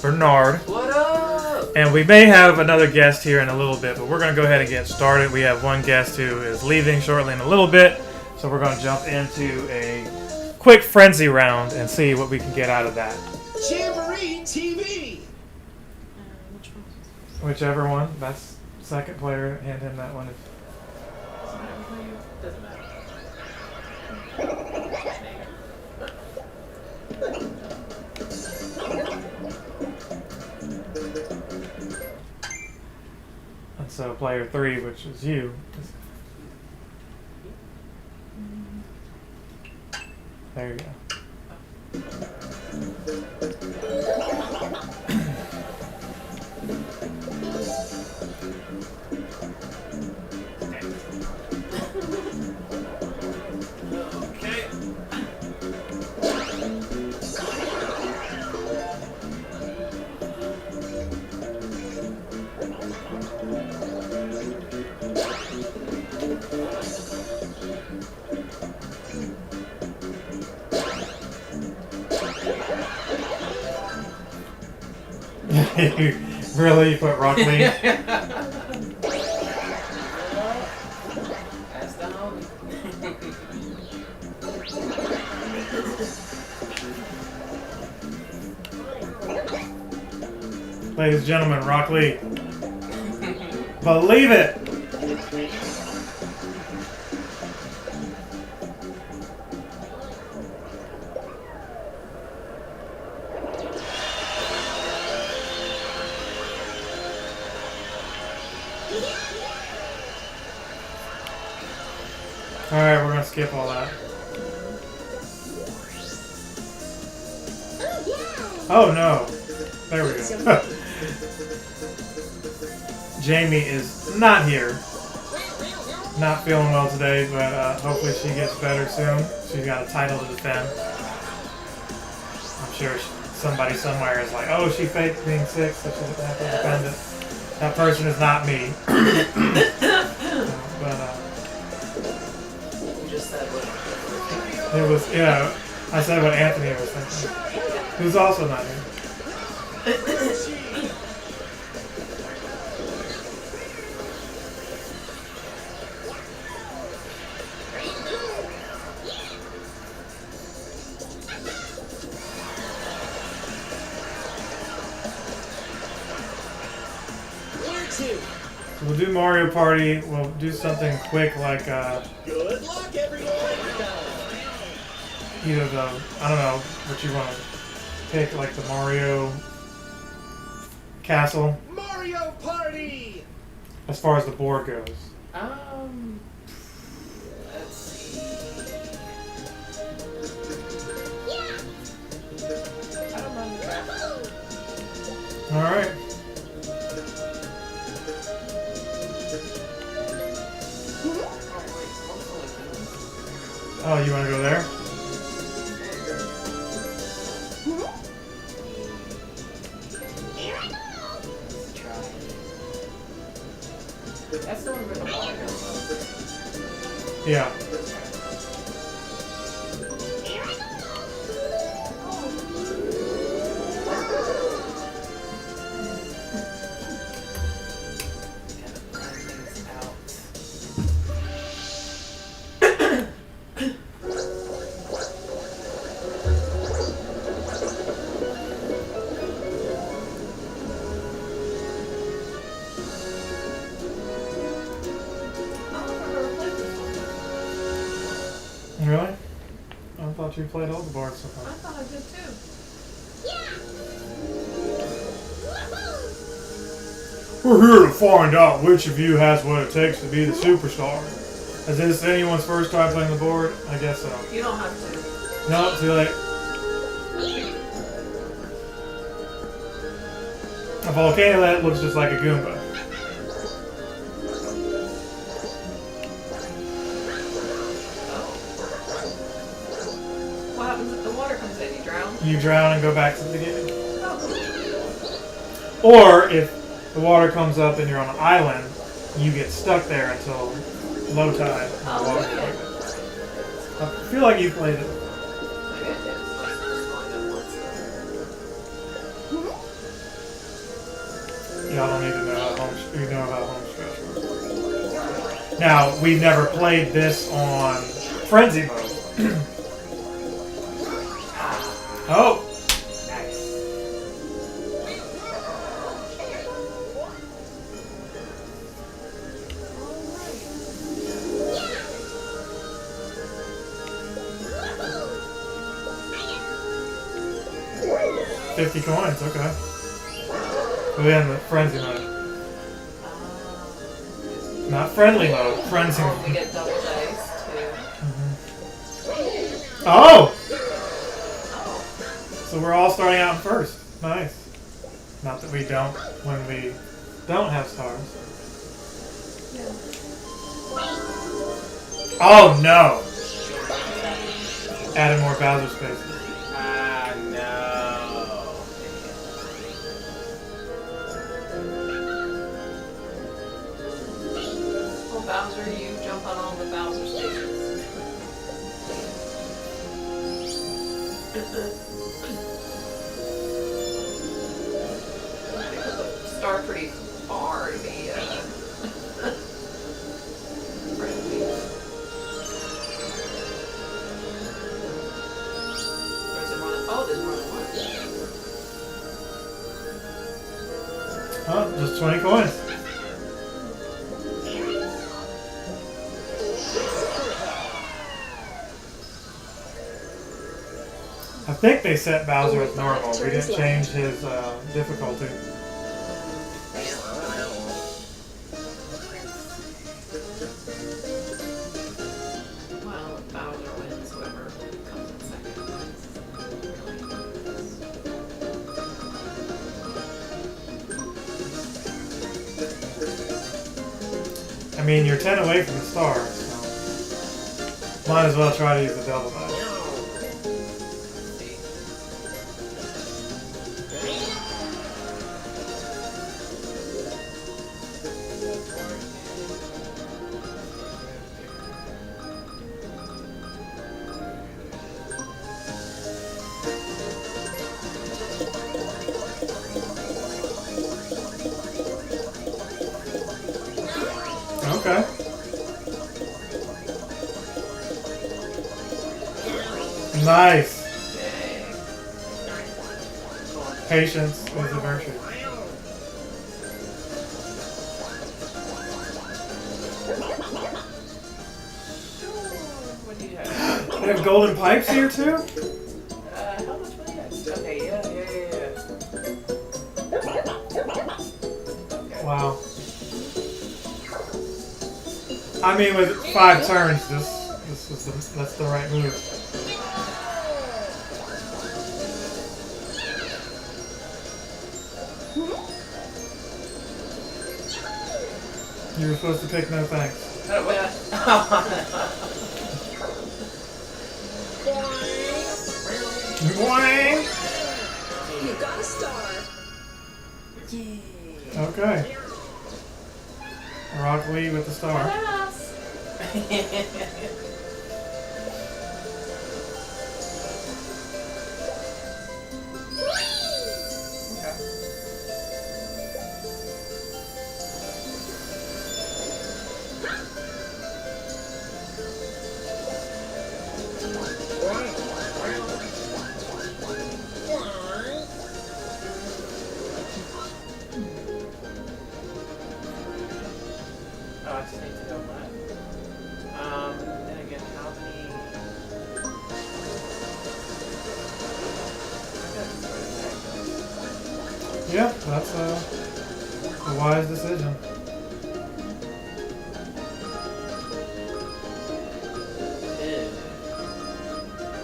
Bernard. What up? And we may have another guest here in a little bit, but we're going to go ahead and get started. We have one guest who is leaving shortly in a little bit, so we're going to jump into a quick frenzy round and see what we can get out of that. Jamboree TV! Whichever one. That's second player. Hand him that one. Doesn't matter. And so player 3, which is you. There you go. Okay. Really? You put Rock Lee? That's the homie. Ladies and gentlemen, Rock Lee. Believe it! Alright, we're gonna skip all that. Oh no! There we go. Jamie is not here. Not feeling well today, but hopefully she gets better soon. She's got a title to defend. I'm sure somebody somewhere is like, oh, she faked being sick, so she doesn't have to defend it. That person is not me. But, You just said what? it was, yeah, I said what Anthony was thinking. Who's also not here. So we'll do Mario Party. We'll do something quick like Good luck, everyone! either the, I don't know what you want to pick, like the Mario Castle, Mario Party! as far as the board goes. Let's see. I don't mind the castle. Alright. Oh, you want to go there? That's the one with the water. Yeah. Really? I thought you played all the boards so I far. thought I did too. We're here to find out which of you has what it takes to be the superstar. Is this anyone's first time playing the board? I guess so. You don't have to. No, too late. A volcano looks just like a Goomba. What happens if the water comes in? You drown? You drown and go back to the beginning. Oh. Or if the water comes up and you're on an island, you get stuck there until low tide. Oh, Water. yeah. I feel like you played it. Maybe I did. Y'all don't need to know how you know how home stretch works. Now, we've never played this on Frenzy mode. Oh! Nice. 50 coins, okay. We're in the Frenzy mode. Not friendly mode, Frenzy Oh, we mode. get double dice too. Oh! So we're all starting out in first. Nice. Not that we don't when we don't have stars. Oh no! Added more Bowser spaces. Ah, no. Well, Bowser, you jump on all the Bowser stations. They put the star pretty far to be friendly. There's more than, oh, there's more than one. Oh, just 20 coins. I think they set Bowser as normal. We didn't change his difficulty. Well, if Bowser wins, whoever comes in second wins. I mean, you're 10 away from the star, so might as well try to use the double dice. Okay. Nice. Dang. Patience is a virtue. What do you have? They have golden pipes here too? How much money? Okay, yeah. Okay. Wow. I mean, with 5 turns, that's the right move. You were supposed to pick no thanks. Oh, yeah. Boing! You got a star. Okay. Rock Lee with the star. Oh, I just need to go left. Then again, how many... Yep, that's a wise decision.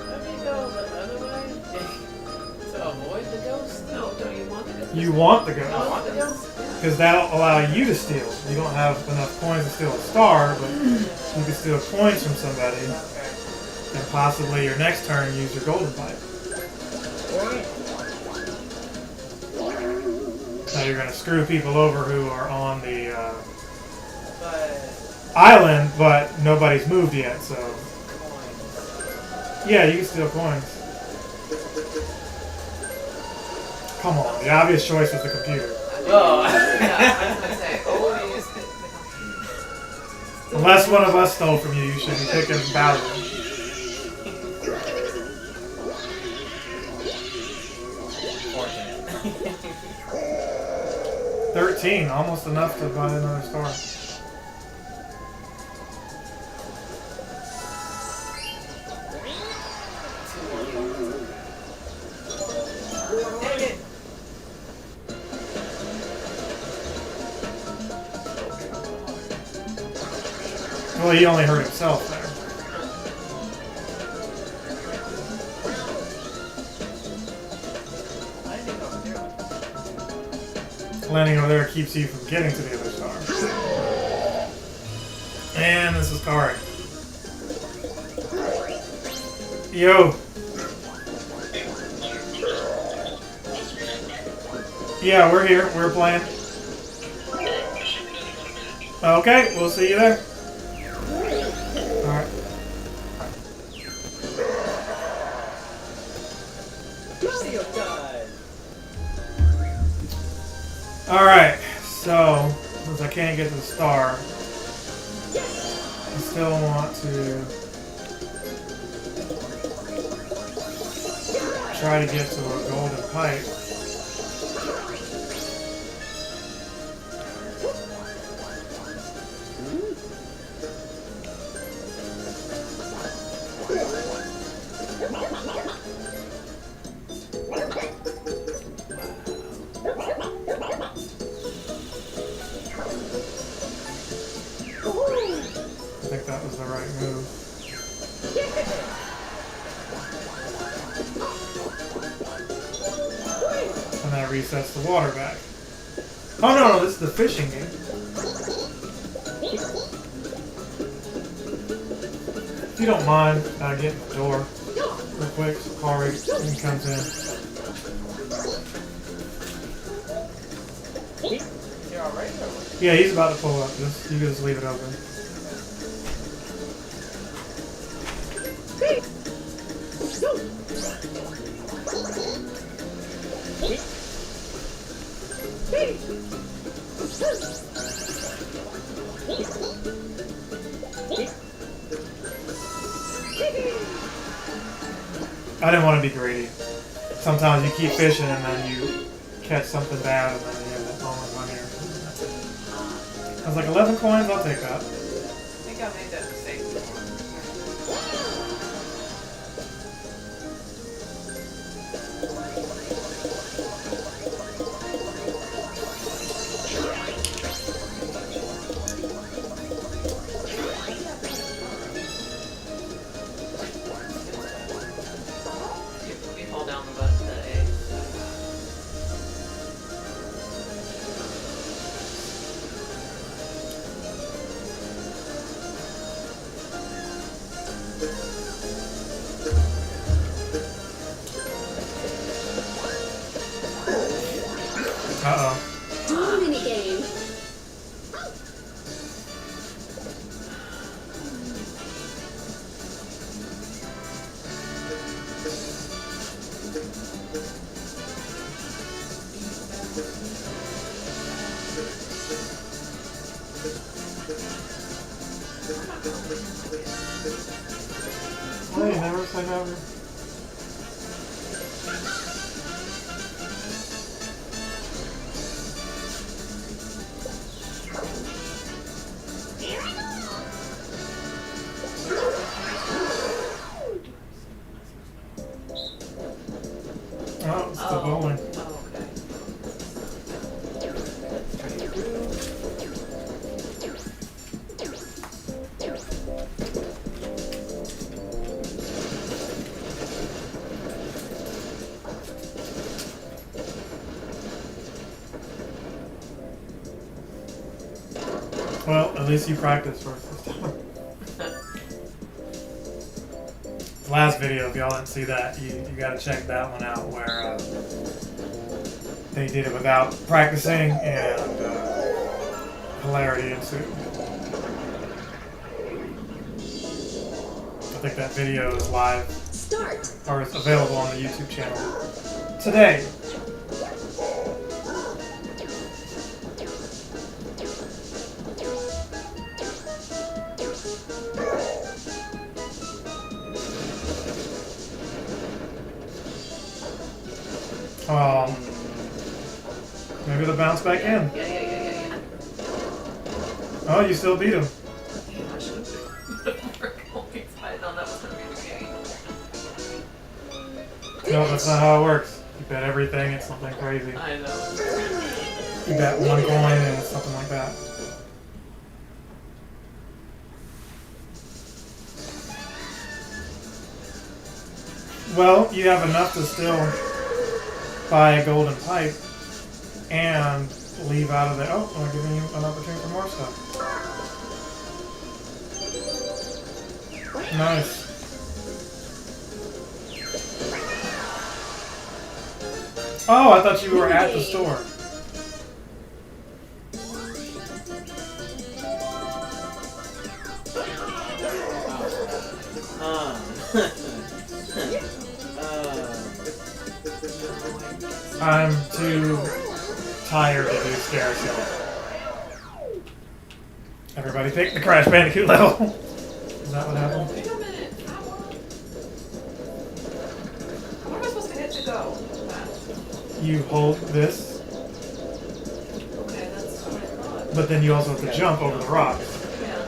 Let me go the other way to avoid the ghost. No, don't you want the ghost? You want the I ghost. want the ghost. Because that'll allow you to steal. You don't have enough coins to steal a star, but you can steal coins from somebody, Okay. and possibly your next turn use your golden pipe. Now you're going to screw people over who are on the But island, but nobody's moved yet, so... coins. Yeah, you can steal coins. Come on, the obvious choice was the computer. I Oh. Yeah, I was gonna say, always. Unless one of us stole from you, you should be picking Bowser. 13, almost enough to buy another star. Dang it. Well, he only hurt himself there. Landing over there keeps you from getting to the other star. And this is Kari. Yo. Yeah, we're here. We're playing. Okay, we'll see you there. Alright. Mario time. Alright, so since I can't get to the star, I still want to try to get to a golden pipe. I think that was the right move. And that resets the water back. Oh no, this is the fishing game. If you don't mind, getting the door real quick so Kari comes in. You're alright or what? Yeah, he's about to pull up. Just you can just leave it open. I didn't want to be greedy. Sometimes you keep fishing and then you catch something bad and then you end up owing money or something. I was like, 11 coins? I'll take that. I think I made that mistake before. You fall down the bus to A. Uh-oh. Mini game. Well, you never say never. Oh, it's the bowling. Oh, okay. Well, at least you practiced first this time. Last video, if y'all didn't see that, you gotta check that one out where they did it without practicing and hilarity ensued. I think that video is live Start. or is available on the YouTube channel today. Oh. Maybe they'll bounce back in. Yeah. Oh, you still beat him. Yeah, I should have. I thought that was going to be the game. No, that's not how it works. You bet everything, it's something crazy. I know. You bet one coin and it's something like that. Well, you have enough to still buy a golden pipe and leave out of there. Oh, I'm giving you an opportunity for more stuff. Nice. Oh, I thought you were at the store. I'm too tired to do stairs hill. Everybody pick the Crash Bandicoot level. Is that what happened? Wait a minute. What am I supposed to hit to go? You hold this, Okay, that's what I thought. but then you also have to jump over the rocks. Yeah.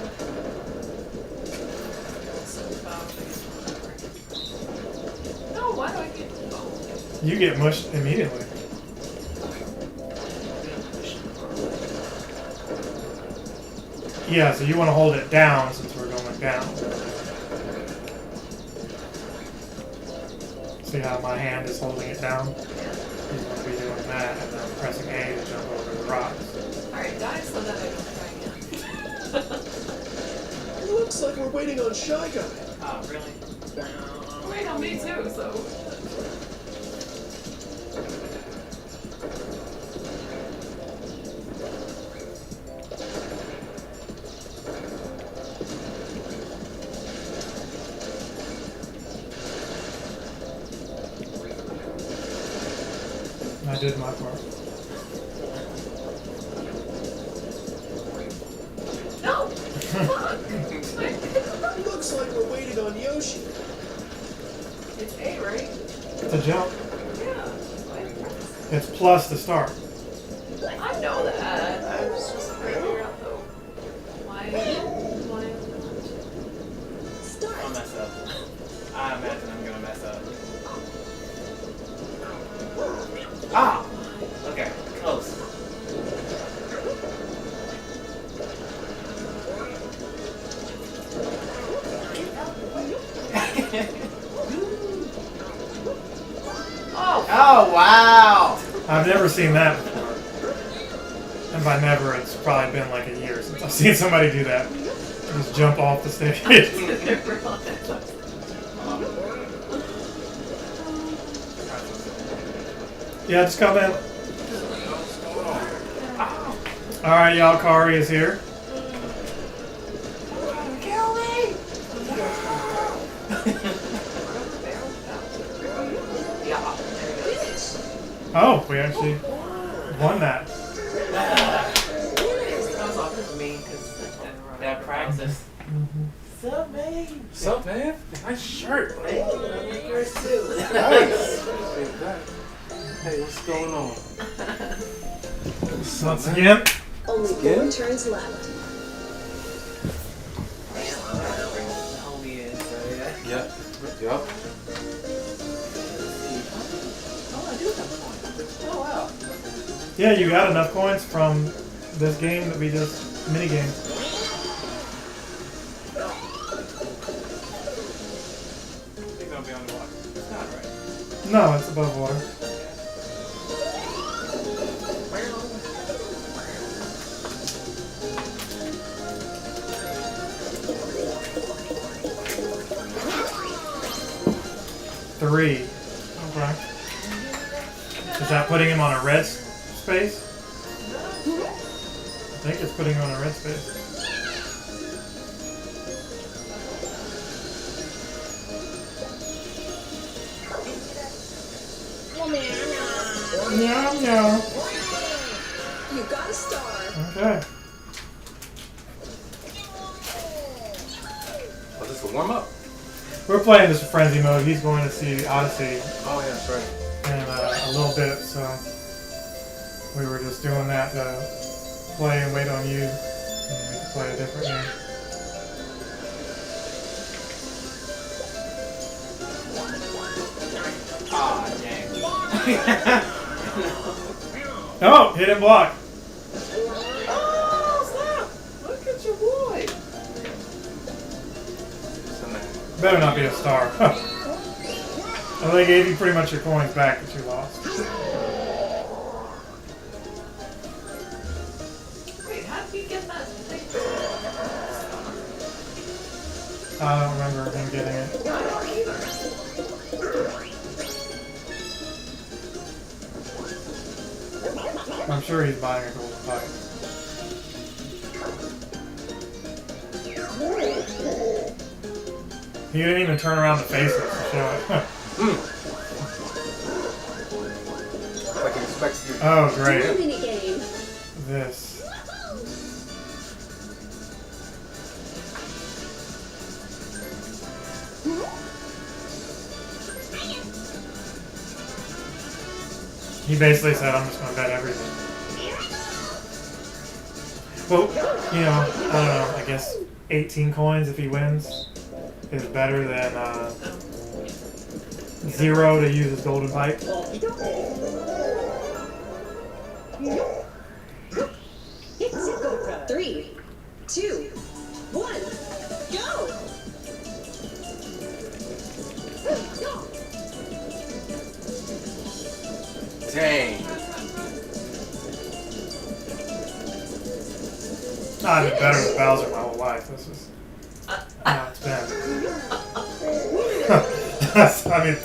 No, why do I get to go? You get mushed immediately. Yeah, so you want to hold it down since we're going down. See how my hand is holding it down? You want to be doing that and then pressing A to jump over the rocks. Alright, die so that I can try again. Looks like we're waiting on Shy Guy. Oh, really? Wait on me too, so. I did my part. No! Fuck! Looks like we're waiting on Yoshi. It's A, right? To jump, Yeah. it's plus to start. I know that. I was just trying to figure out though. Why I'll mess up. I imagine I'm gonna mess up. Ah! Okay, close. Oh, wow! I've never seen that before. And by never, it's probably been like a year since I've seen somebody do that. Just jump off the stage. Yeah, just come in. Alright, y'all, Kari is here. Kill me! Yeah. Oh, we actually won that. That was awkward for me because That practice. Sup, man? Sup, man? Nice shirt. Thank you. I like yours too. Nice. Hey, what's going on? Once again, Only Again? 4 turns left. The homie is, so yeah. Yep. Yep. Oh, I do have one. Oh, wow. yeah, you got enough coins from this game that we just mini-game. They're gonna be on the water. It's not right. No, it's above water. Three. Okay. Is that putting him on a red space? I think it's putting him on a red space. Meow, meow. You got a star. Okay. Oh, this is a warm up? We're playing this for frenzy mode. He's going to see Odyssey. Oh, yeah, that's right. in a little bit, so we were just doing that to play and wait on you, and we could play a different game. Ah, dang. Oh, hit and block. Oh, snap! Look at your boy. Better not be a star. Well, they gave you pretty much your coins back that you lost. Wait, how did you get that thing? I don't remember him getting it. I don't either. I'm sure he's buying a golden pipe. He didn't even turn around to face us to show it. Like he expects you. Oh, great. Minigame. This. He basically said, I'm just going to bet everything. Well, you know, I don't know, I guess 18 coins if he wins is better than 0 to use his golden pipe. Three, two, one, go! Dang. I've been better with Bowser my whole life. This is how it's been. I mean,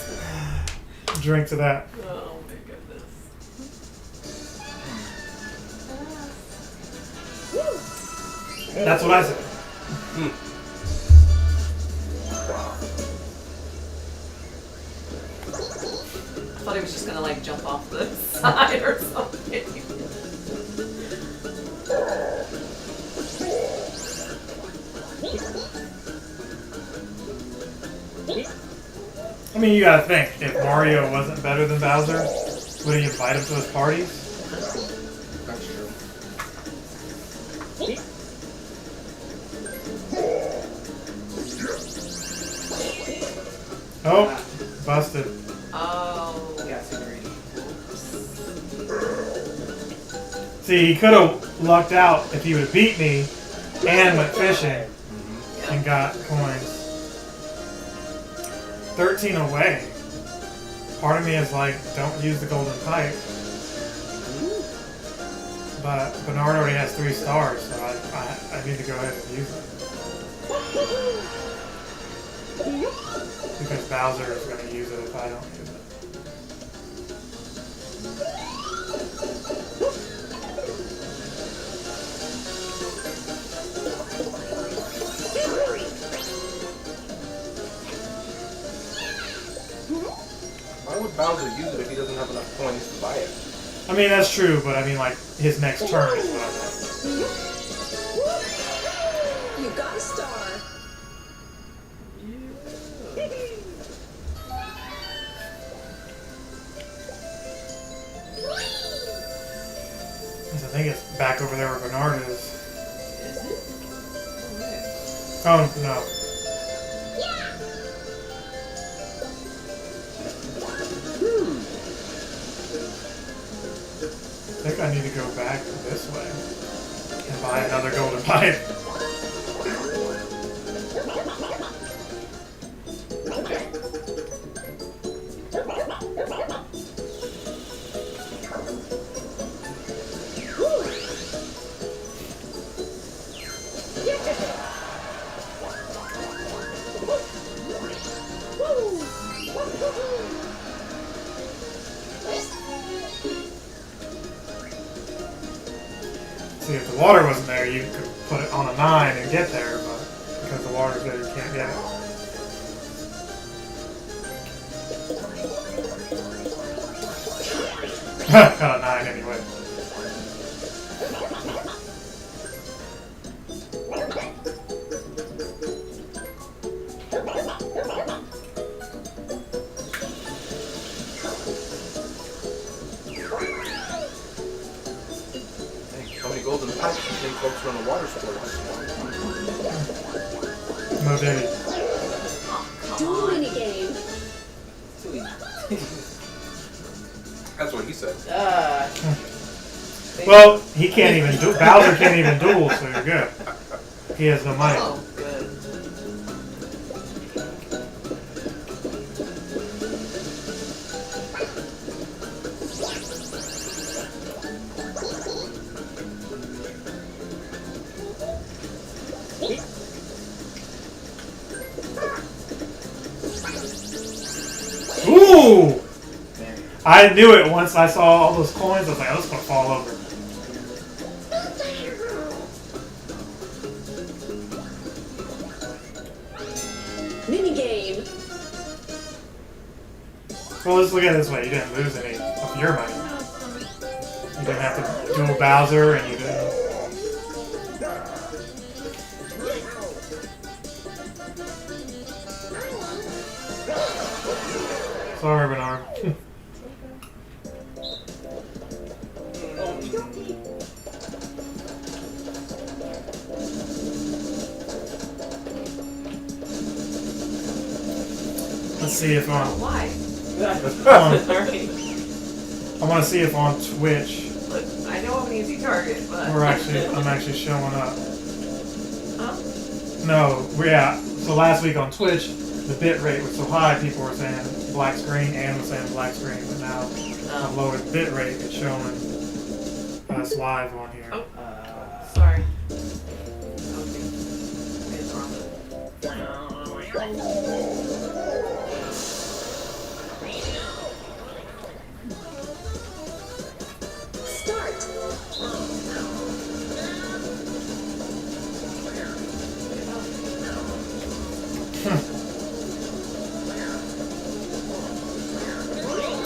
drink to that. Oh my goodness. That's what I said. I thought he was just gonna like jump off the side or something. I mean, you gotta think, if Mario wasn't better than Bowser, would he invite him to his parties? That's true. Oh, busted. Oh. Yeah, so greedy. See, he could have lucked out if he would have beat me and went fishing and got coins. 13 away. Part of me is like, don't use the golden pipe. But Bernard already has 3 stars, so I need to go ahead and use it. Because Bowser is going to use it if I don't use it. Why would Bowser use it if he doesn't have enough coins to buy it? I mean, that's true, but I mean, like, his next turn is what I meant. You got a star. Because I think it's back over there where Bernard is. Is it? Oh, no. I think I need to go back this way and buy another golden pipe. See, if the water wasn't there, you could put it on a 9 and get there, but because the water's there, you can't get it. Got a 9 anyway. holes in the pipes and then focus on the water sports. No Diddy. Dual mini game. Sweet. That's what he said. Well, he can't even do. Bowser can't even duel, so you're good. He has no money. Oh, good. Ooh! I knew it once I saw all those coins. I was like, oh, this is gonna fall over. Mini game. Well, let's look at it this way. You didn't lose any of your money. You didn't have to duel Bowser, and you didn't. Sorry, Bernard. Let's see if Why? Sorry. I want to see if on Twitch Look, I know I'm an easy target, but... I'm actually showing up. Huh? No, yeah. So last week on Twitch, the bit rate was so high, people were saying black screen and was saying black screen, but now the lower bit rate is showing us live on here. Oh, sorry. Okay. It's wrong. Start.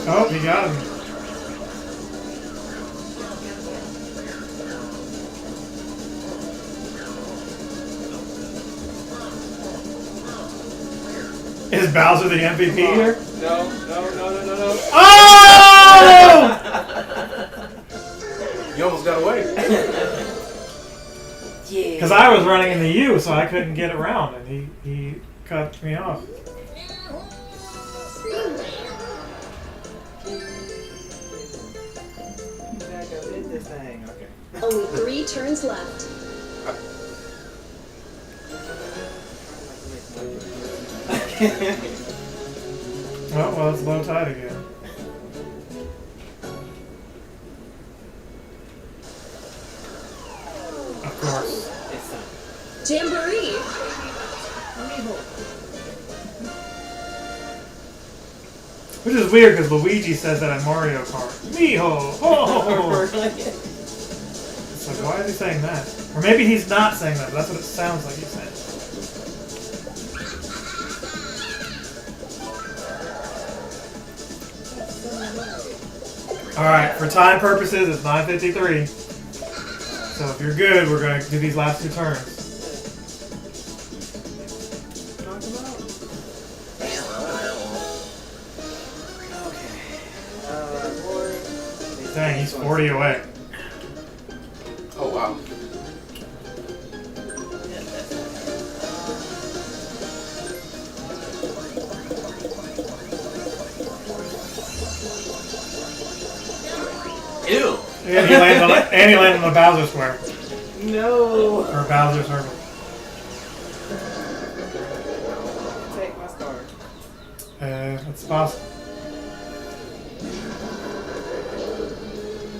Oh, he got him. Is Bowser the MVP here? No. Oh! You almost got away. Yeah. Because I was running into you, so I couldn't get around, and he cut me off. This thing. Okay. Only 3 turns left. Well, it's low tide again. Of course. Jamboree. Which is weird because Luigi says that in Mario Kart. Miho! Oh! It's like, why is he saying that? Or maybe he's not saying that, but that's what it sounds like he's saying. Alright, for time purposes, it's 9:53. So if you're good, we're going to do these last 2 turns. Dang, he's 40 away. Oh, wow. Ew. And he landed on the Bowser Square. No. Or Bowser Circle. Take my star. It's possible.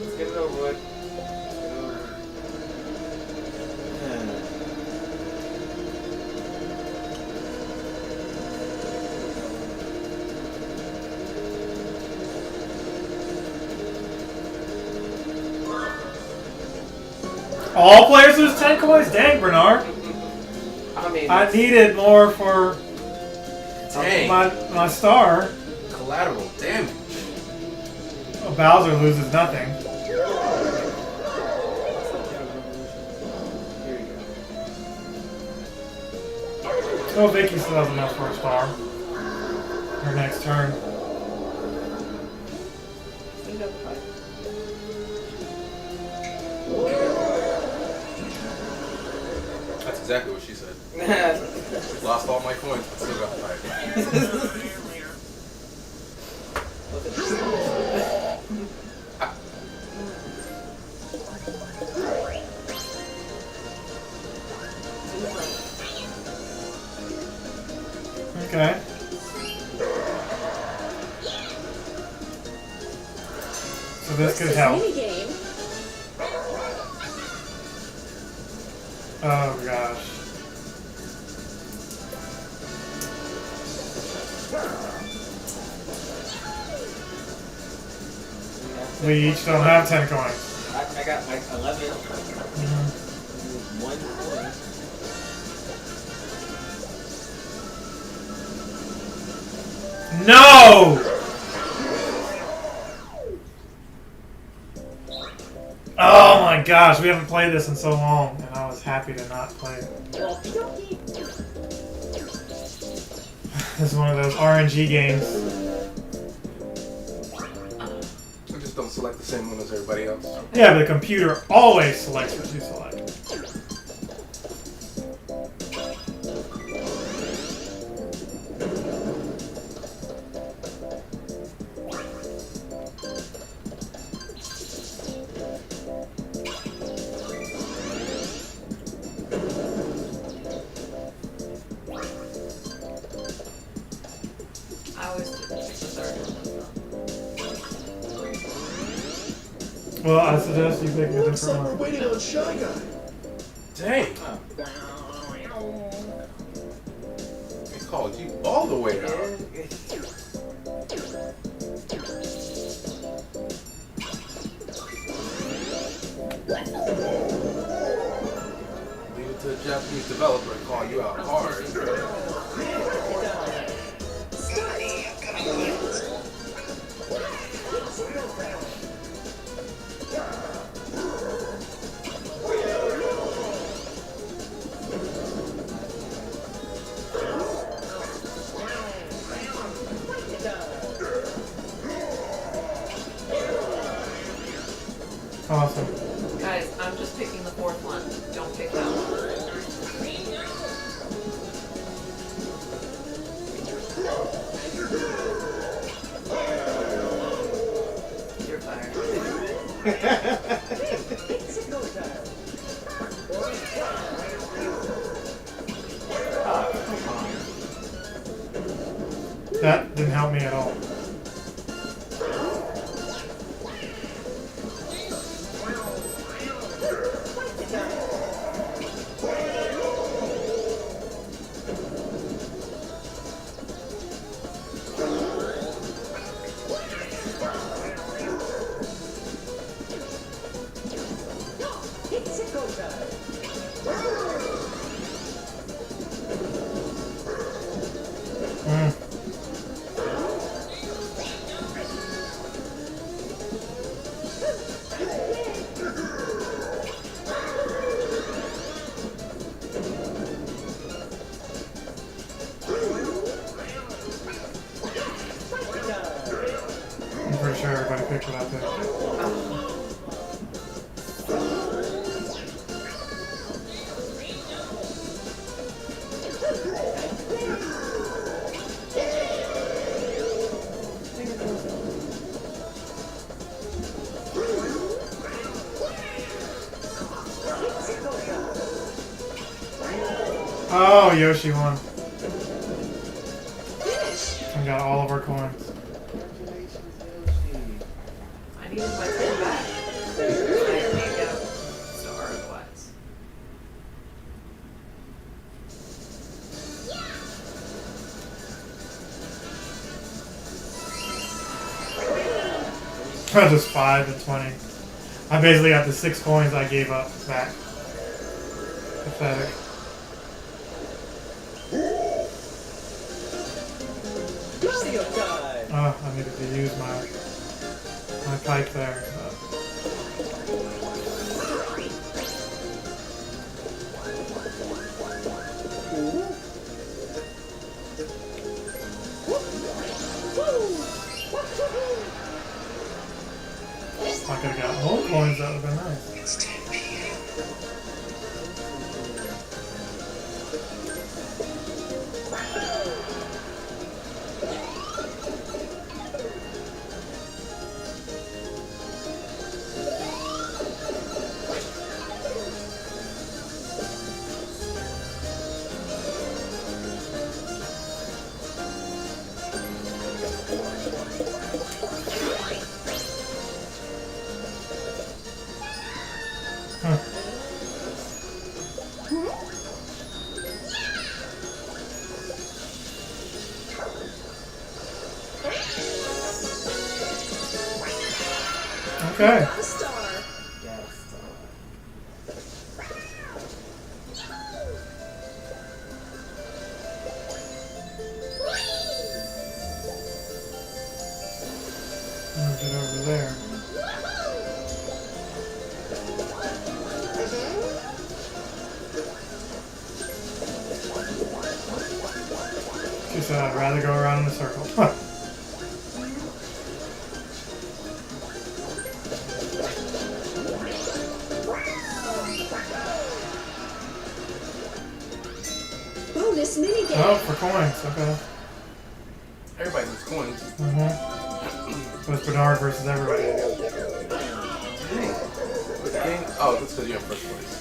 Let's get it over with. All players lose 10 coins? Dang, Bernard. I mean, I needed more for Dang. my star. Collateral damage. Well, Bowser loses nothing. Here you go. Oh, Vicky still has enough for a star. Her next turn. Clean up the pipe. exactly what she said. Lost all my coins, but still got the title. Okay. So this What's could this help. minigame? Oh gosh. We each don't have 10 coins. I got like 11. Mhm. 1 coin. No! Oh my gosh, we haven't played this in so long, and I was happy to not play it. This is one of those RNG games. I just don't select the same one as everybody else. Yeah, but the computer always selects what you select. I always do the third one. Well, I suggest you pick a Looks like different we're one. waiting on Shy Guy. Dang! They called you all the way out. Leave it to a Japanese developer to call you out hard. Awesome. Guys, I'm just picking the fourth one. Don't pick that one. You're fired. That didn't help me at all. Mm. I'm pretty sure everybody picked what I picked. Oh, Yoshi won. And got all of our coins. I needed my 10 back. I can't get a star otherwise. Just 5 and 20. I basically got the 6 coins I gave up back. Pathetic. Oh, I needed to use my pipe there. If I could have got more coins, that would have been nice. It's 10 p.m. Huh. Okay. Got a star. Yes. Moved it over there. She said I'd rather go around in a circle. Huh. Bonus minigame. Oh, for coins. Okay. Everybody needs coins. Mm-hmm. So it's Bernard versus everybody. But the game. Oh, that's because you're in first place.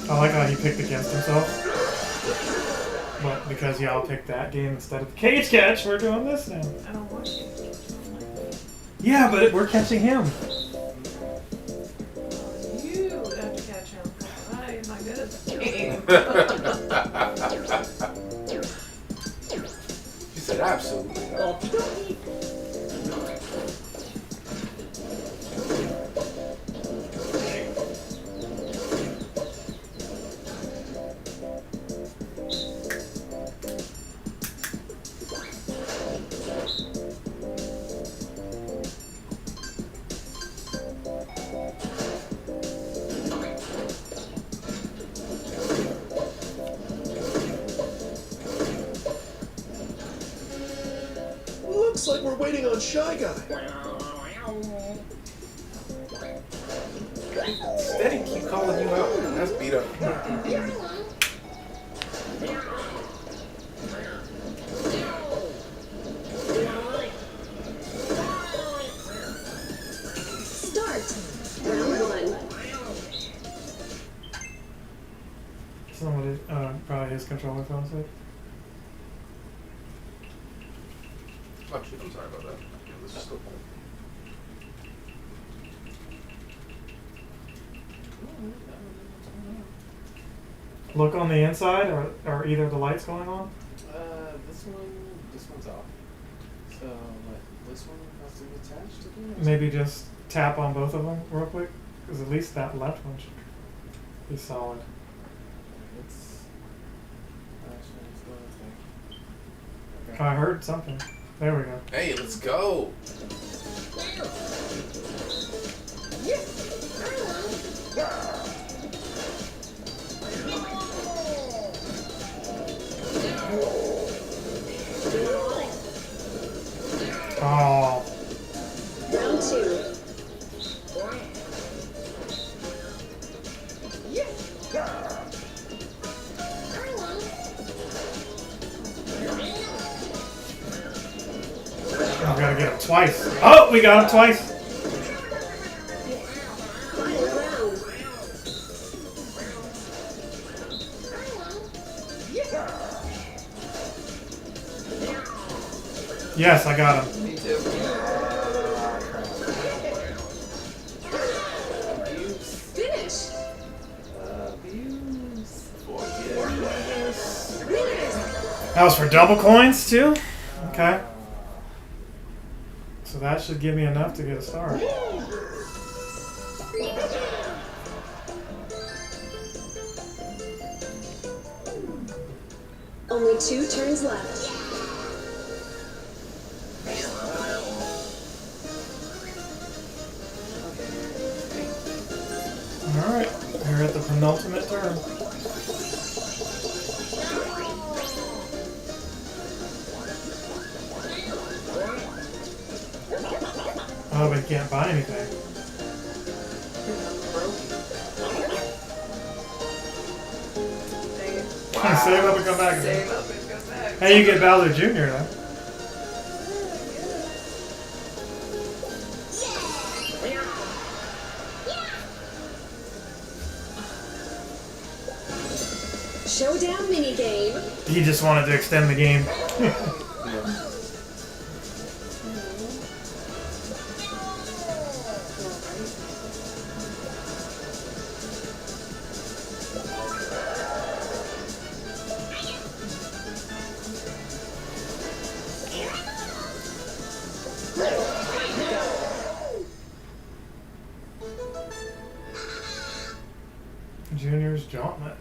I like how he picked against himself. But because y'all picked that game instead of cage catch, we're doing this now. I don't want you. Yeah, but we're catching him. You have to catch him. I'm not good at the game. She said absolutely not. Looks like we're waiting on Shy Guy. Steady keep calling you out. That's beat up. Start. Round one. Somebody, probably his controller fell asleep. Oh shit, I'm sorry about that. Let's just go. Look on the inside, or are either of the lights going on? This one's off. So, what, this one has to be attached to the Maybe just tap on both of them real quick, because at least that left one should be solid. It's actually it's going to I heard something. There we go. Hey, let's go. Oh, Round two. we gotta get him twice. Oh, we got him twice. Final round. Yes, I got him. Me too. Finish. That was for double coins too? Okay. So that should give me enough to get a star. Only 2 turns left. Alright, we're at the penultimate turn. Oh, but you can't buy anything. Save up and come back. Save up and go back. Hey, you get Bowser Jr. though. Showdown minigame. He just wanted to extend the game. Yeah. Jauntlet.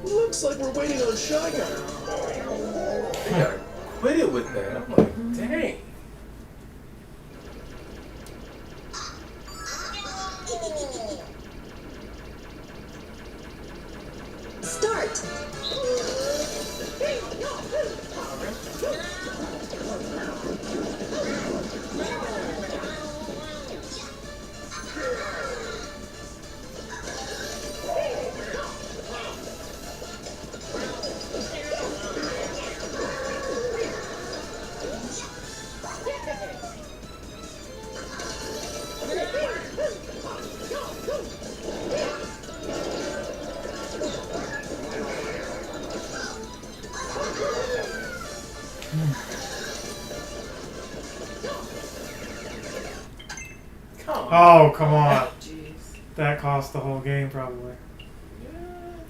Looks like we're waiting on Shy Guy. They gotta quit it with that. I'm like, dang. Start. Come on. Oh, come on. Jeez. That cost the whole game, probably.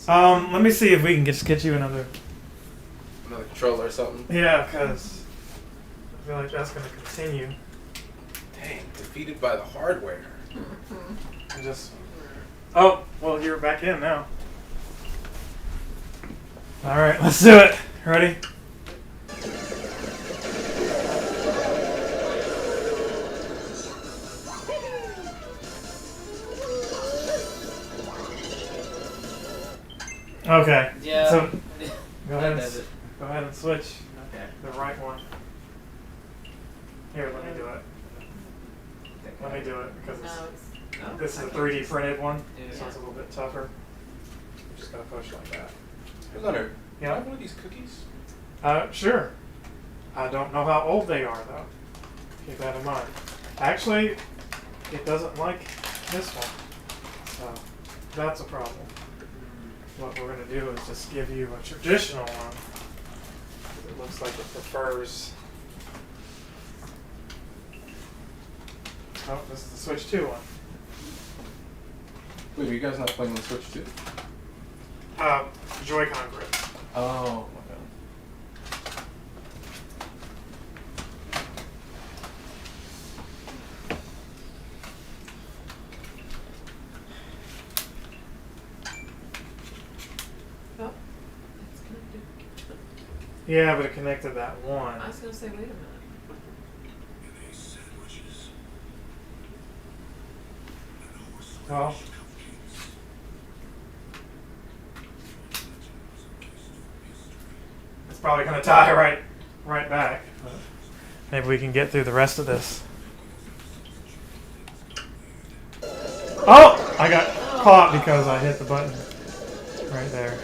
Let me see if we can just get you another. Another controller or something. Yeah, because I feel like that's going to continue. Dang, defeated by the hardware. And just. Oh, well, you're back in now. All right, let's do it. Ready? Okay. Yeah. So go That ahead does and it. go ahead and switch Okay. the right one. Here, let me do it. Let me do it because No, it's, it's. No, this is I a can't. 3D printed one, Yeah. so it's a little bit tougher. I'm just gonna push like that. Hey, Leonard, Yeah. can I have one of these cookies? Sure. I don't know how old they are though. Keep that in mind. Actually, it doesn't like this one, so that's a problem. What we're gonna do is just give you a traditional one. It looks like it prefers. Oh, this is the Switch 2 one. Wait, are you guys not playing on the Switch too? Joy-Con grip. Oh, okay. Oh, it's connected. Yeah, but it connected that one. I was gonna say, wait a minute. Well, it's probably gonna tie right back. But maybe we can get through the rest of this. Oh! I got caught because I hit the button right there.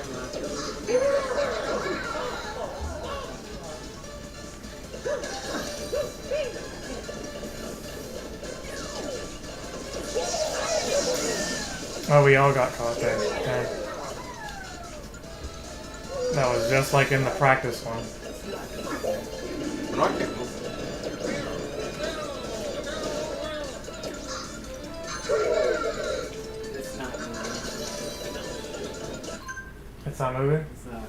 Oh, we all got caught there. Okay. That was just like in the practice one. No, I can't move. It's not moving. It's not moving? It's not.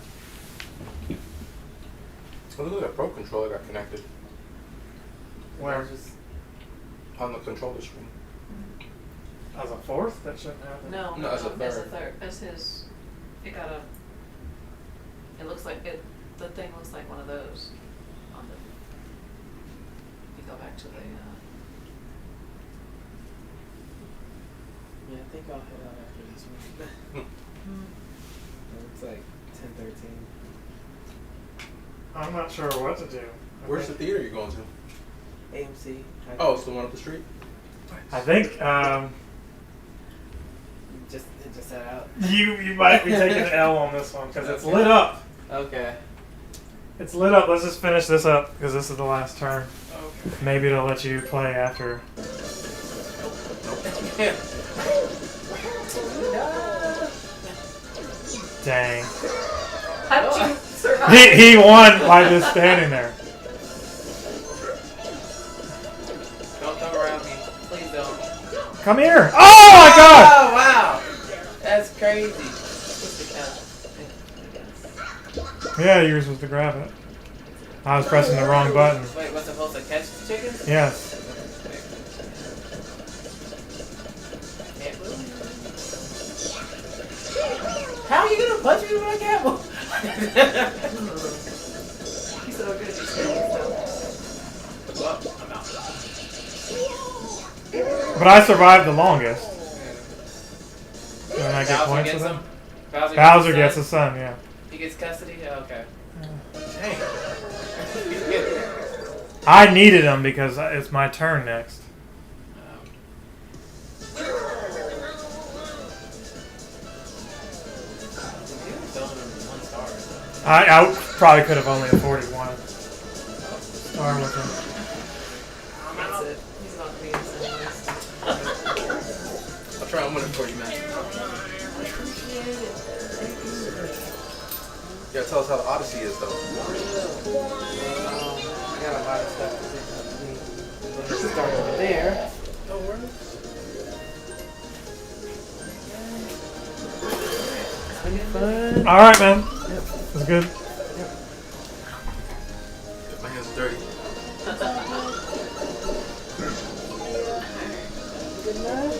Oh, look at that Pro controller got connected Where? Just, on the controller screen. As a fourth? That shouldn't happen. No, No, as a As a third. third. That's his. It got a. It looks like it. The thing looks like one of those. On the. You go back to the. Yeah, I think I'll head out after this one. It's like 10:13. I'm not sure what to do. Where's the theater you're going to? AMC. Oh, it's the one up the street? I think It just set out. you might be taking an L on this one because it's lit up. Okay. It's lit up. Let's just finish this up because this is the last turn. Okay. Maybe it'll let you play after. Dang. How'd you survive? He won by just standing there. Don't come around me. Please don't. Come here. Oh my god! Oh, wow. That's crazy. What's the count? Yeah, you were supposed to grab it. I was pressing the wrong button. Wait, what's supposed to catch the chickens? Yes. Can't move. How are you gonna punch me when I can't move? He's so good at these things. Well, I'm out. But I survived the longest. Don't I get Bowser points gets for them? him? Bowser his gets son? a son, yeah. He gets custody? Oh, okay. Dang. I needed him because it's my turn next. I probably could have only afforded one star with him. That's it. He's not being anyways. I'll try and win it for you, man. You gotta tell us how the Odyssey is, though. I got a lot of stuff to do. Let's start over there. Don't worry. Fun. Alright, man. It's good. My hands are dirty. Good night.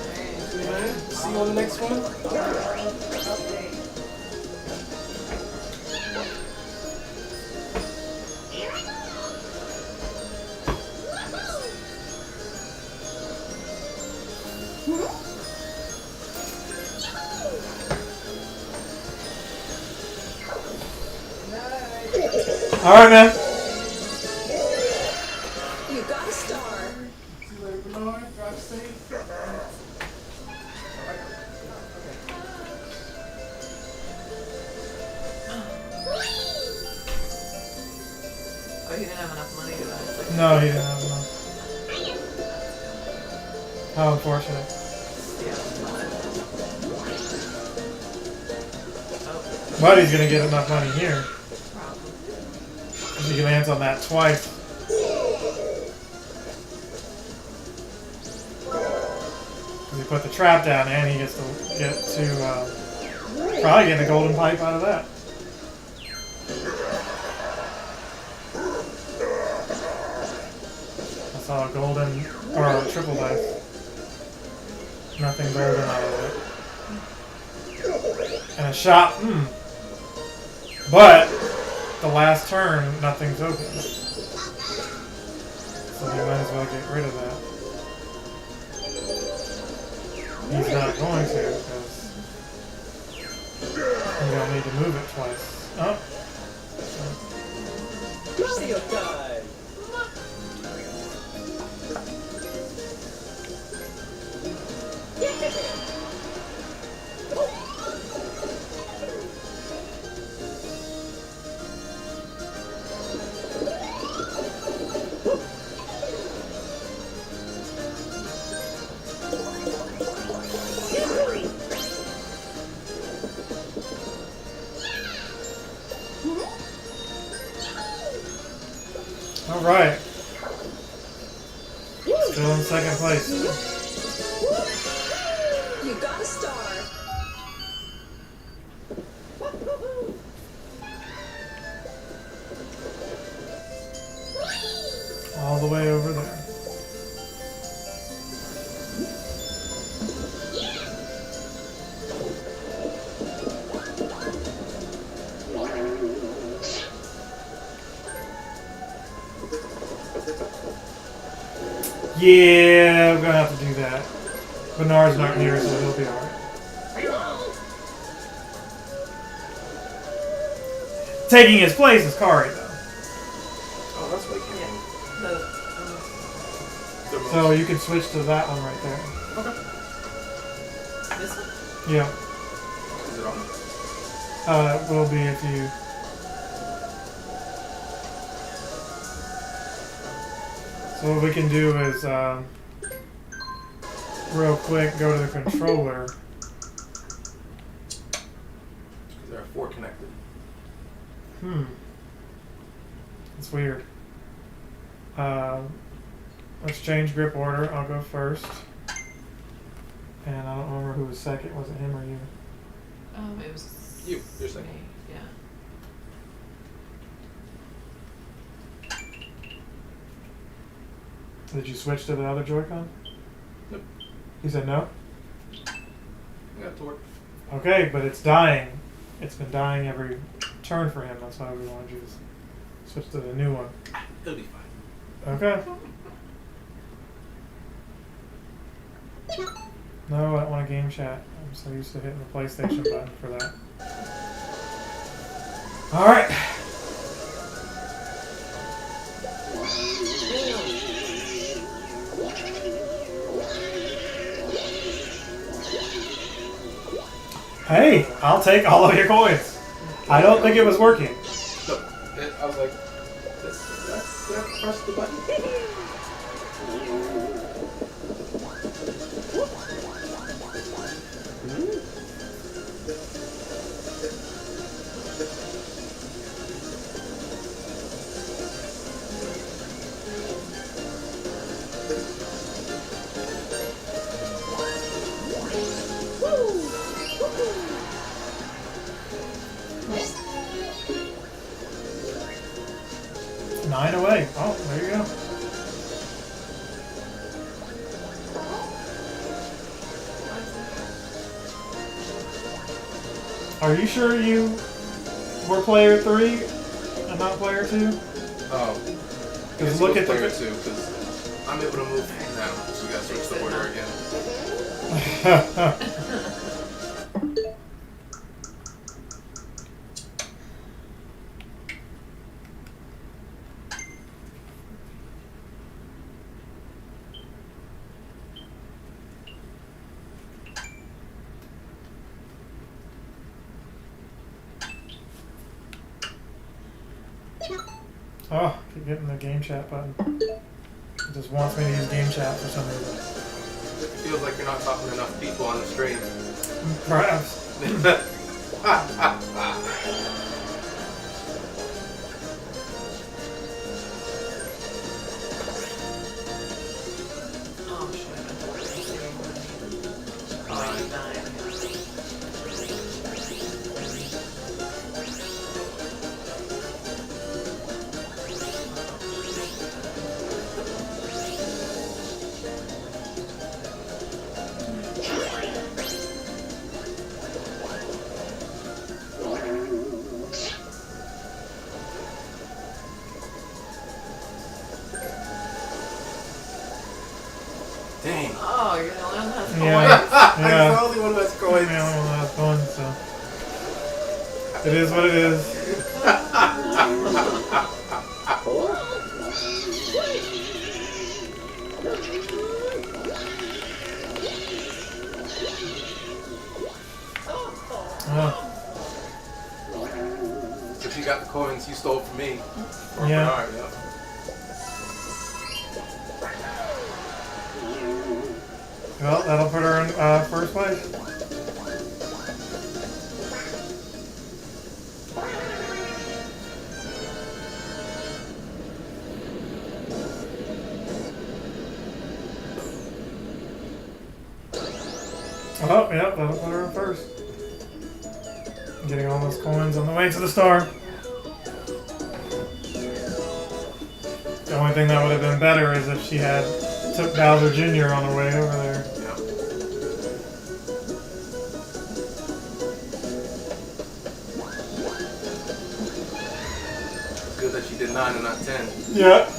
See you on the next one. Alright, man. You got a star. See you later, Bernard. Drive safe. Oh, you didn't have enough money to that. No, he didn't have enough. How unfortunate. But he's gonna get enough money here. If he lands on that twice. Because he put the trap down and he gets to probably get a golden pipe out of that. I saw a golden or a triple dice. Nothing golden out of it. And a shot, But the last turn, nothing's open. So you might as well get rid of that. He's not going to, because you don't need to move it twice. Oh. Mario time! All right. Still in second place. You got a star. All the way over there. Yeah, I'm gonna have to do that. Bernard's not here, so he'll be alright. Taking his place is Kari, though. Oh, that's why you can't. So you can switch to that one right there. Okay. This one? Yeah. Is it on? It will be if you... So what we can do is, real quick, go to the controller. There are 4 connected. It's weird. Let's change grip order. I'll go first. And I don't remember who was second. Was it him or you? It was You. You're second. me, yeah. Did you switch to the other Joy-Con? Nope. He said no? I got it to work. Okay, but it's dying. It's been dying every turn for him. That's why we wanted you to switch to the new one. It'll be fine. Okay. No, I don't want a game chat. I'm so used to hitting the PlayStation button for that. Alright. Hey, I'll take all of your coins. I don't think it was working. No. I was like, did I press the button? Nine away. Oh, there you go. Are you sure you were player 3 and not player 2? Oh. Because look at player the... 2, because I'm able to move now, so we gotta switch the order again. Oh, keep getting the game chat button. It just wants me to use game chat for some reason. It feels like you're not talking to enough people on the stream. Perhaps. Oh shit. Oh, you died. Dang. Oh, you're the only one that has coins. Yeah. I'm Yeah. the only one that's going. Yeah, well, that's fun, so. It is what it is. Oh, So she got the coins you stole from me. Or Yeah. Bernard, yeah. well, that'll put her in first place. Oh, yep, that'll put her in first. Getting all those coins on the way to the star. The only thing that would have been better is if she had took Bowser Jr. on her way over there. Yeah. Good that she did 9 and not 10. Yeah.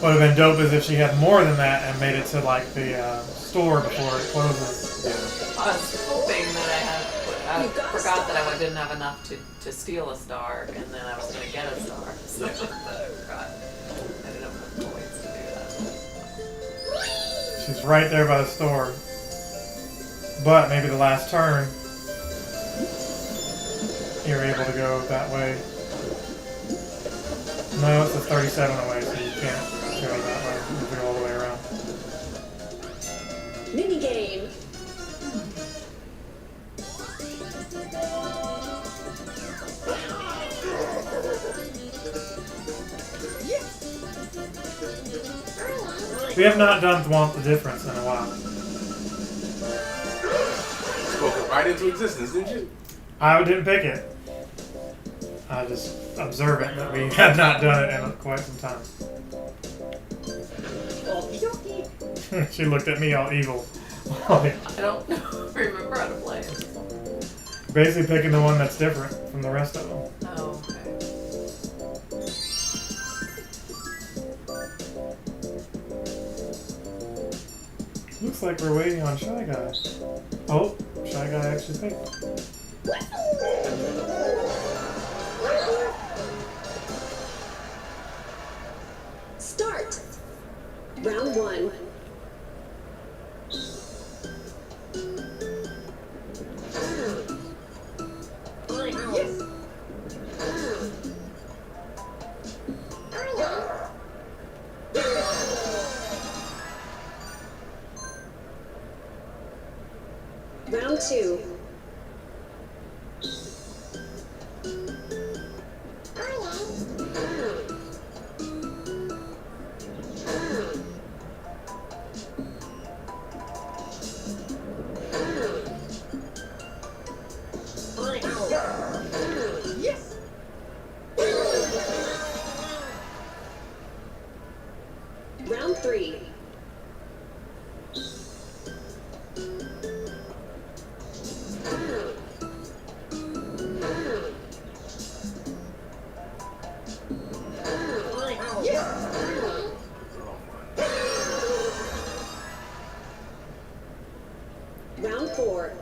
Would have been dope is if she had more than that and made it to like the store before it closes. Yeah. I was hoping that I forgot that I didn't have enough to steal a star, and then I was going to get a star. So but I forgot. I didn't have enough points to do that. She's right there by the store. But maybe the last turn, you're able to go that way. No, it's a 37 away, so you can't go that way. You have to go all the way around. Mini game. We have not done Want the Difference in a while. Spoke it right into existence, didn't you? I didn't pick it. I just observant that we have not done it in quite some time. She looked at me all evil. I don't remember how to play it. Basically picking the one that's different from the rest of them. Oh, okay. Looks like we're waiting on Shy Guy. Oh, Shy Guy actually picked. Start. Round 1. Round 2. Round 3. Round 4.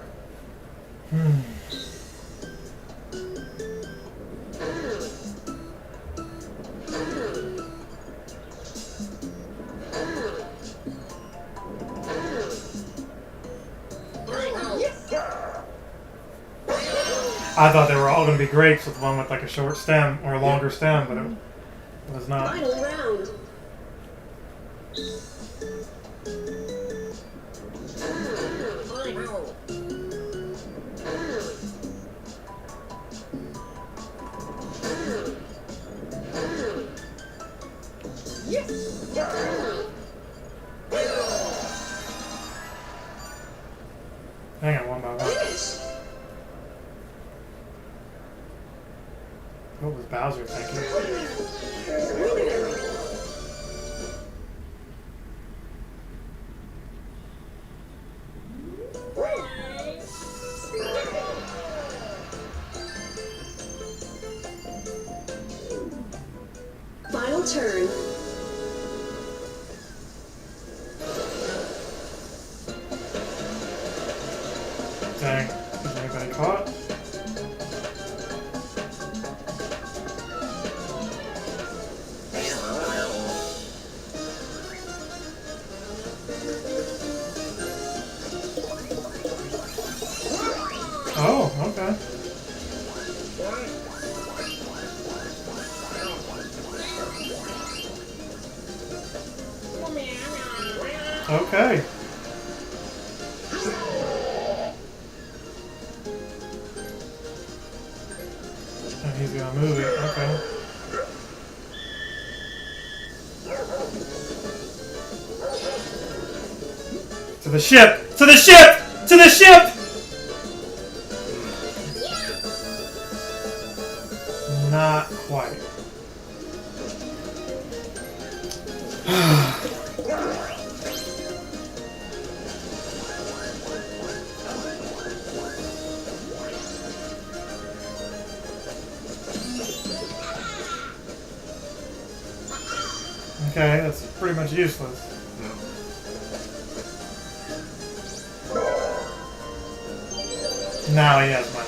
I thought they were all going to be grapes with one with like a short stem or a longer stem, but it was not. Final round. Hang on, one by one. Finish. What was Bowser thinking? Final turn. Dang. Is anybody caught? Oh, okay. Okay. And he's gonna move it. Okay. To the ship! To the ship! To the ship! Not quite. Okay, that's pretty much useless. Now he has money.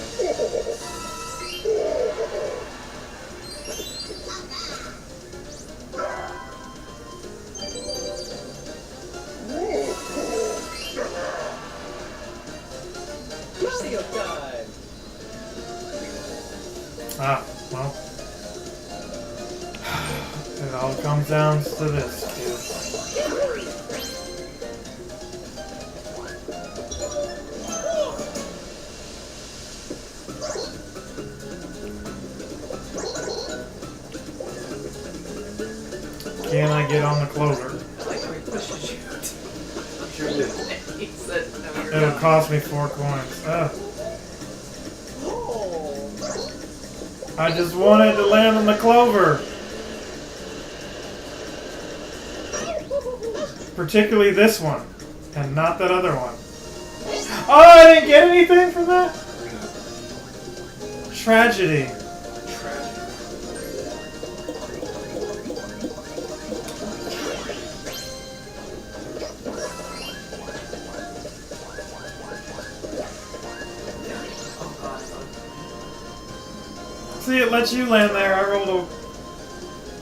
Mario time! Ah, well. It all comes down to this, kids. Can I get on the clover? I like how he pushes you. Sure did. He said, no, you're It'll not. cost me 4 coins. Ugh. I just wanted to land on the clover. Particularly this one. And not that other one. Oh, I didn't get anything from that? Tragedy. Oh, God. See, it lets you land there. I rolled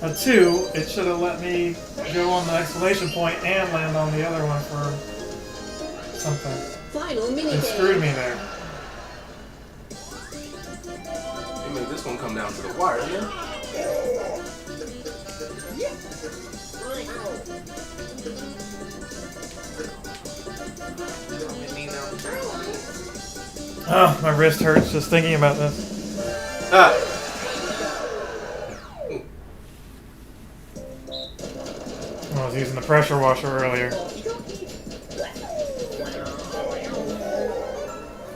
a 2. It should have let me go on the exclamation point and land on the other one for something. Final It minigame. screwed me there. You made this one come down to the wire, man. Oh, my wrist hurts just thinking about this. Ah! I was using the pressure washer earlier.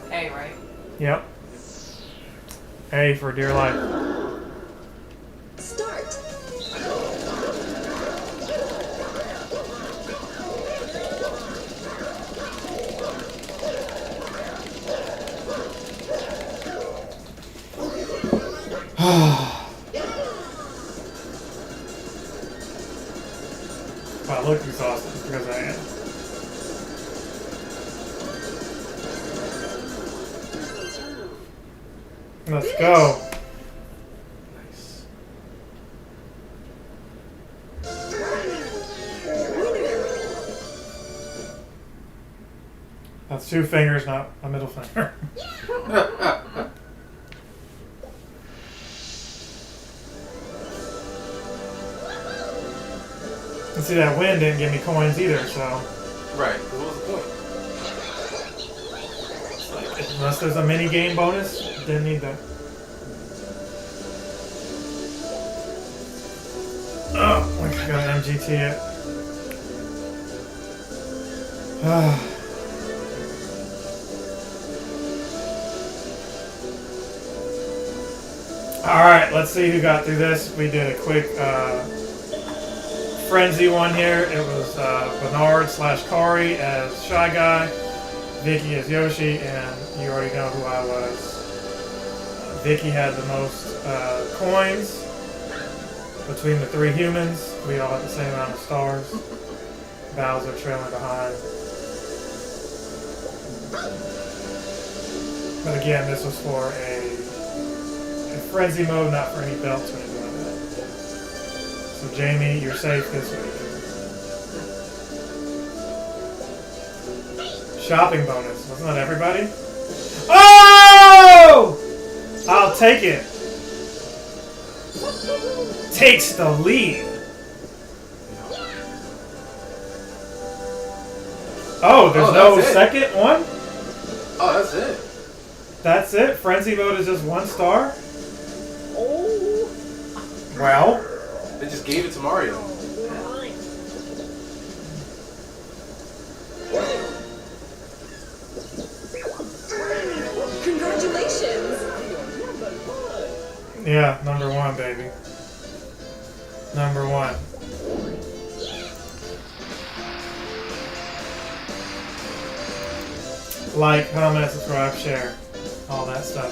Hey, right? Yep. A for dear life. Start. If I look exhausted, it's because I am. Let's go. Nice. That's 2 fingers, not a middle finger. And see, that win didn't give me coins either, so Right. What was the point? unless there's a mini game bonus, didn't need that. Oh, I gotta MGT it. Alright, let's see who got through this. We did a quick frenzy one here. It was Bernard / Kari as Shy Guy, Vicky as Yoshi, and you already know who I was. Vicky had the most coins between the 3 humans. We all had the same amount of stars. Bowser trailing behind. But again, this was for a frenzy mode, not for any belts or anything like that. So Jamie, you're safe this week. Shopping bonus. Wasn't that everybody? Oh! I'll take it. Takes the lead. Oh, there's no that's it. second one? Oh, that's it. That's it? Frenzy mode is just 1 star? Oh, Well, They just gave it to Mario. Congratulations. yeah, number 1, baby. Number 1. Like, comment, subscribe, share. All that stuff.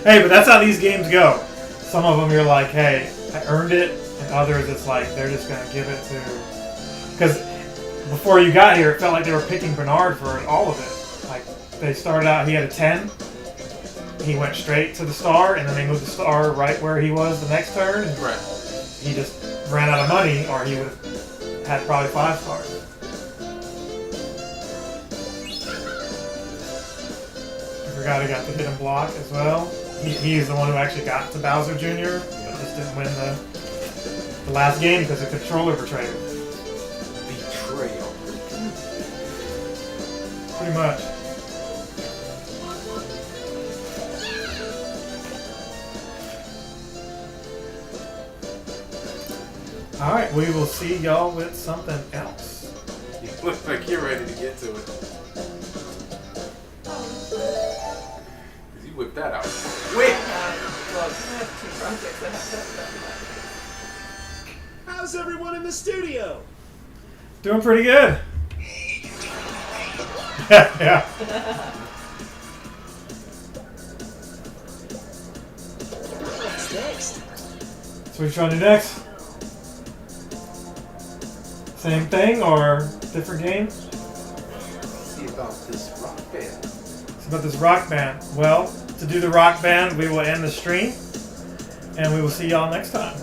Hey, but that's how these games go. Some of them you're like, hey, I earned it, and others it's like they're just gonna give it to. Because before you got here, it felt like they were picking Bernard for all of it. Like they started out, he had a 10. He went straight to the star, and then they moved the star right where he was the next turn. And Right. he just ran out of money, or he would have had probably 5 stars. I forgot he got the hidden block as well. He's the one who actually got to Bowser Jr., but just didn't win the last game because of controller betrayal. Betrayal. Pretty much. Alright, we will see y'all with something else. You look like you're ready to get to it. Cause you whipped that out. Wait! Well, I have 2 projects I have to have done. How's everyone in the studio? Doing pretty good. Yeah. What's next? So what you trying to do next? Same thing or different game? See about this rock band. It's about this rock band. Well, to do the rock band, we will end the stream, and we will see y'all next time.